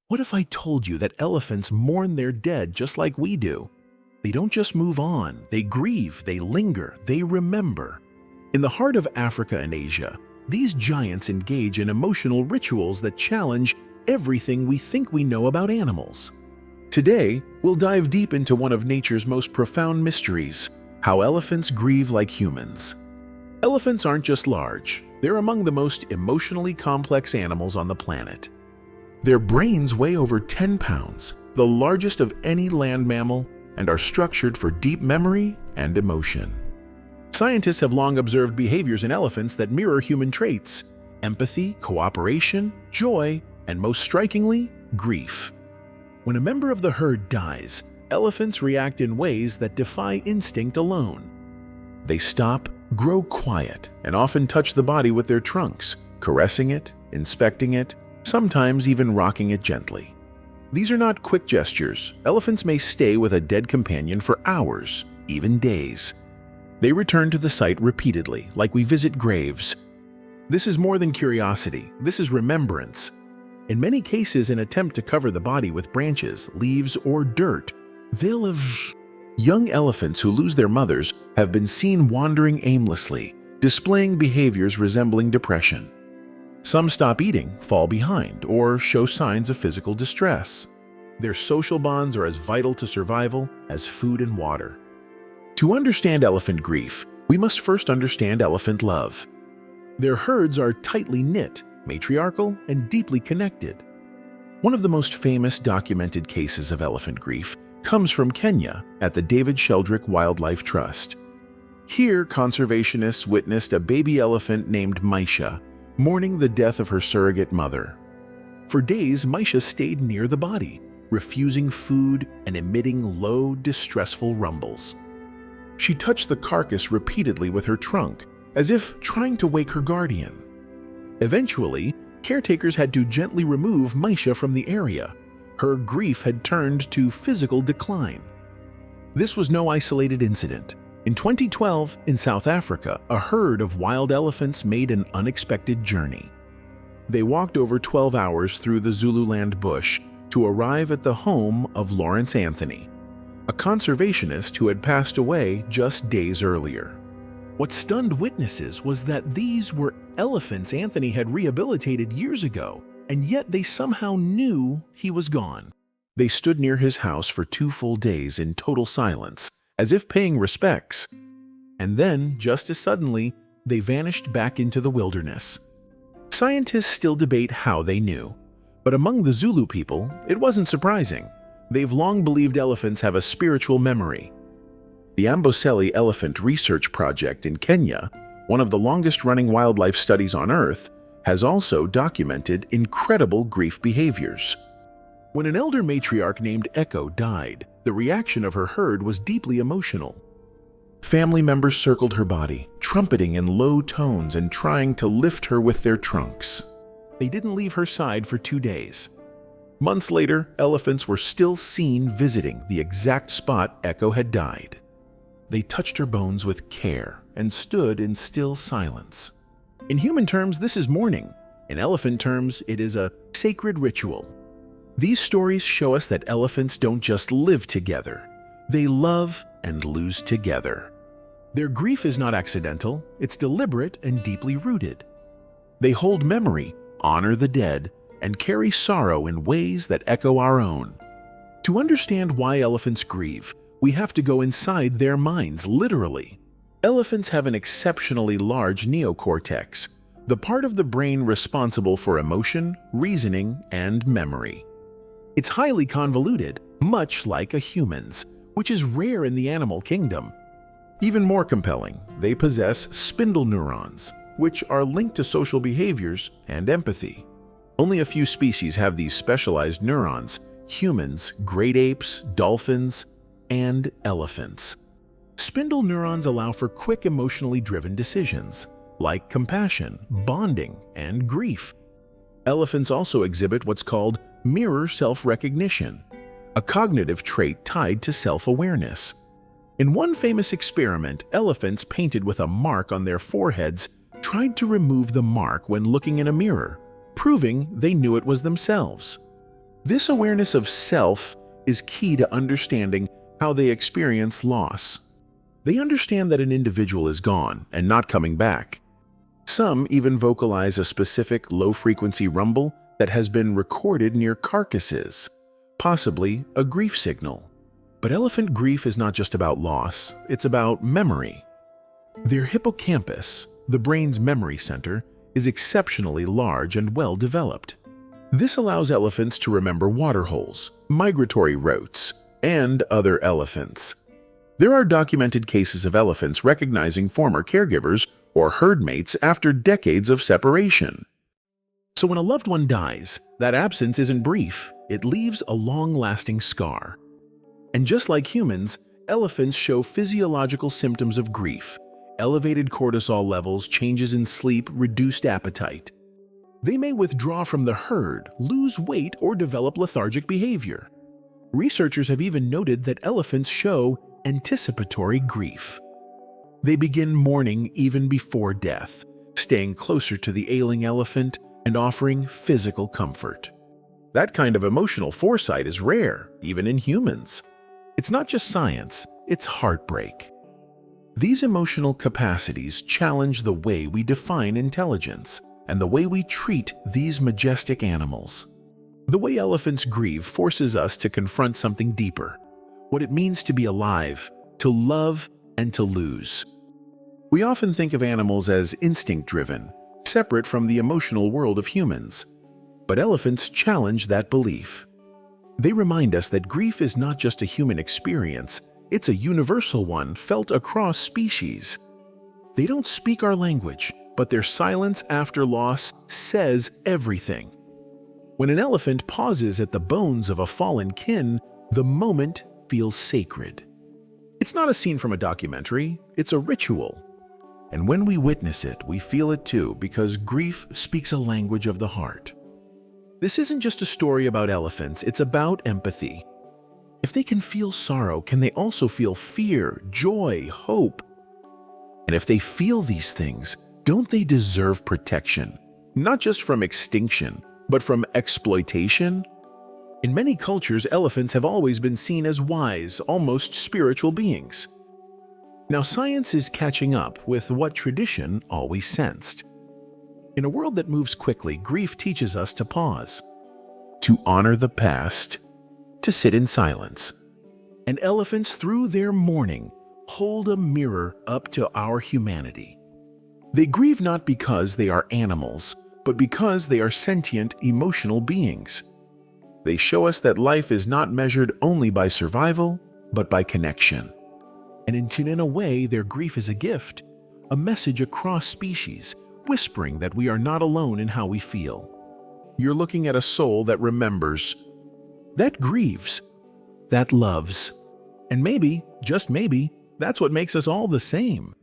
What if I told you that elephants mourn their dead just like we do? They don't just move on, they grieve, they linger, they remember. In the heart of Africa and Asia, these giants engage in emotional rituals that challenge everything we think we know about animals. Today, we'll dive deep into one of nature's most profound mysteries: how elephants grieve like humans. Elephants aren't just large, they're among the most emotionally complex animals on the planet. Their brains weigh over 10 pounds, the largest of any land mammal, and are structured for deep memory and emotion. Scientists have long observed behaviors in elephants that mirror human traits: empathy, cooperation, joy, and most strikingly, grief. When a member of the herd dies, elephants react in ways that defy instinct alone. They stop, grow quiet, and often touch the body with their trunks, caressing it, inspecting it, sometimes even rocking it gently. These are not quick gestures. Elephants may stay with a dead companion for hours, even days. They return to the site repeatedly, like we visit graves. This is more than curiosity, this is remembrance. In many cases, an attempt to cover the body with branches, leaves, or dirt. They'll have... Young elephants who lose their mothers have been seen wandering aimlessly, displaying behaviors resembling depression. Some stop eating, fall behind, or show signs of physical distress. Their social bonds are as vital to survival as food and water. To understand elephant grief, we must first understand elephant love. Their herds are tightly knit, matriarchal, and deeply connected. One of the most famous documented cases of elephant grief comes from Kenya at the David Sheldrick Wildlife Trust. Here, conservationists witnessed a baby elephant named Maisha mourning the death of her surrogate mother. For days, Maisha stayed near the body, refusing food and emitting low, distressful rumbles. She touched the carcass repeatedly with her trunk, as if trying to wake her guardian. Eventually, caretakers had to gently remove Maisha from the area. Her grief had turned to physical decline. This was no isolated incident. In 2012, in South Africa, a herd of wild elephants made an unexpected journey. They walked over 12 hours through the Zululand bush to arrive at the home of Lawrence Anthony, a conservationist who had passed away just days earlier. What stunned witnesses was that these were elephants Anthony had rehabilitated years ago, and yet they somehow knew he was gone. They stood near his house for 2 full days in total silence, as if paying respects. And then, just as suddenly, they vanished back into the wilderness. Scientists still debate how they knew, but among the Zulu people, it wasn't surprising. They've long believed elephants have a spiritual memory. The Amboseli Elephant Research Project in Kenya, one of the longest-running wildlife studies on Earth, has also documented incredible grief behaviors. When an elder matriarch named Echo died, the reaction of her herd was deeply emotional. Family members circled her body, trumpeting in low tones and trying to lift her with their trunks. They didn't leave her side for 2 days. Months later, elephants were still seen visiting the exact spot Echo had died. They touched her bones with care and stood in still silence. In human terms, this is mourning. In elephant terms, it is a sacred ritual. These stories show us that elephants don't just live together. They love and lose together. Their grief is not accidental, it's deliberate and deeply rooted. They hold memory, honor the dead, and carry sorrow in ways that echo our own. To understand why elephants grieve, we have to go inside their minds, literally. Elephants have an exceptionally large neocortex, the part of the brain responsible for emotion, reasoning, and memory. It's highly convoluted, much like a human's, which is rare in the animal kingdom. Even more compelling, they possess spindle neurons, which are linked to social behaviors and empathy. Only a few species have these specialized neurons: humans, great apes, dolphins, and elephants. Spindle neurons allow for quick, emotionally driven decisions, like compassion, bonding, and grief. Elephants also exhibit what's called mirror self-recognition, a cognitive trait tied to self-awareness. In one famous experiment, elephants painted with a mark on their foreheads tried to remove the mark when looking in a mirror, proving they knew it was themselves. This awareness of self is key to understanding how they experience loss. They understand that an individual is gone and not coming back. Some even vocalize a specific low-frequency rumble that has been recorded near carcasses, possibly a grief signal. But elephant grief is not just about loss, it's about memory. Their hippocampus, the brain's memory center, is exceptionally large and well developed. This allows elephants to remember waterholes, migratory routes, and other elephants. There are documented cases of elephants recognizing former caregivers or herd mates after decades of separation. So when a loved one dies, that absence isn't brief, it leaves a long-lasting scar. And just like humans, elephants show physiological symptoms of grief: elevated cortisol levels, changes in sleep, reduced appetite. They may withdraw from the herd, lose weight, or develop lethargic behavior. Researchers have even noted that elephants show anticipatory grief. They begin mourning even before death, staying closer to the ailing elephant and offering physical comfort. That kind of emotional foresight is rare, even in humans. It's not just science, it's heartbreak. These emotional capacities challenge the way we define intelligence and the way we treat these majestic animals. The way elephants grieve forces us to confront something deeper: what it means to be alive, to love, and to lose. We often think of animals as instinct-driven, separate from the emotional world of humans. But elephants challenge that belief. They remind us that grief is not just a human experience, it's a universal one felt across species. They don't speak our language, but their silence after loss says everything. When an elephant pauses at the bones of a fallen kin, the moment feels sacred. It's not a scene from a documentary, it's a ritual. And when we witness it, we feel it too, because grief speaks a language of the heart. This isn't just a story about elephants, it's about empathy. If they can feel sorrow, can they also feel fear, joy, hope? And if they feel these things, don't they deserve protection? Not just from extinction, but from exploitation? In many cultures, elephants have always been seen as wise, almost spiritual beings. Now science is catching up with what tradition always sensed. In a world that moves quickly, grief teaches us to pause, to honor the past, to sit in silence. And elephants, through their mourning, hold a mirror up to our humanity. They grieve not because they are animals, but because they are sentient, emotional beings. They show us that life is not measured only by survival, but by connection. And in a way, their grief is a gift, a message across species, whispering that we are not alone in how we feel. You're looking at a soul that remembers, that grieves, that loves. And maybe, just maybe, that's what makes us all the same.